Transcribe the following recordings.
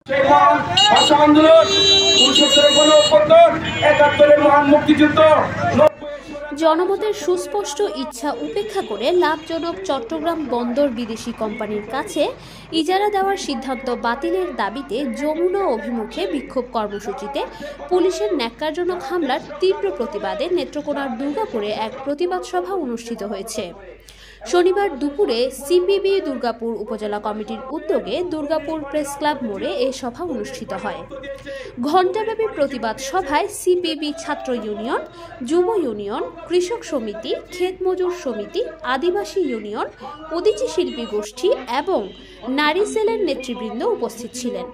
ভাষা আন্দোলন, 69-এর গণঅভ্যুত্থান, 71-এর মহান মুক্তিযুদ্ধ। জনমতের সুস্পষ্ট ইচ্ছা উপেক্ষা করে লাভজনক চট্টগ্রাম বন্দর বিদেশি কোম্পানির কাছে ইজারা দেওয়ার সিদ্ধান্ত বাতিলের দাবিতে যমুনা অভিমুখে বিক্ষোভ কর্মসূচিতে পুলিশের ন্যাক্কারজনক হামলার তীব্র প্রতিবাদে নেত্রকোনার দুর্গাপুরে এক প্রতিবাদ সভা অনুষ্ঠিত হয়েছে। শনিবার দুপুরে সিপিবি দুর্গাপুর উপজেলা কমিটির উদ্যোগে দুর্গাপুর প্রেস ক্লাব মোড়ে এই সভা অনুষ্ঠিত হয়। ঘণ্টাব্যাপী প্রতিবাদ সভায় সিপিবি ছাত্র ইউনিয়ন, যুব ইউনিয়ন, কৃষক সমিতি, ক্ষেত মজুর সমিতি, আদিবাসী ইউনিয়ন, উদীচী শিল্পী গোষ্ঠী এবং নারী সেলের নেতৃবৃন্দ উপস্থিত ছিলেন।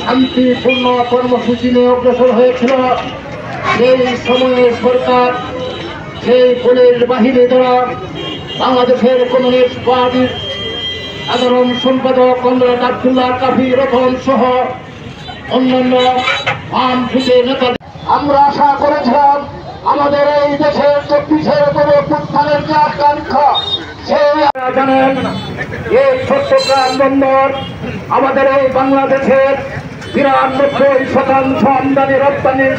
শান্তিপূর্ণ কর্মসূচি নিয়ে অগ্রসর হয়েছিল। সেই সময়ে সরকার সেই পুলিশ বাহিনী দ্বারা বাংলাদেশের কমিউনিস্ট পার্টির সাধারণ সম্পাদক কমরেড আব্দুল্লাহ কাফি রতন সহ অন্যান্য বামপন্থী নেতা, আমরা আশা করেছিলাম আমাদের এই দেশের 24-এর গণঅভ্যুত্থানের যে আকাঙ্ক্ষা, সেই জানেন এই চট্টগ্রাম বন্দর আমাদের এই বাংলাদেশের 93% আমদানি রপ্তানির।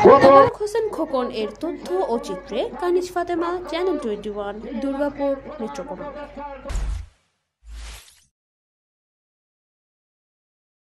মোবারক হোসেন খোকন এর তথ্য ও চিত্রে কানিজ ফাতেমা, চ্যানেল 21, দুর্গাপুর, নেত্রকোনা।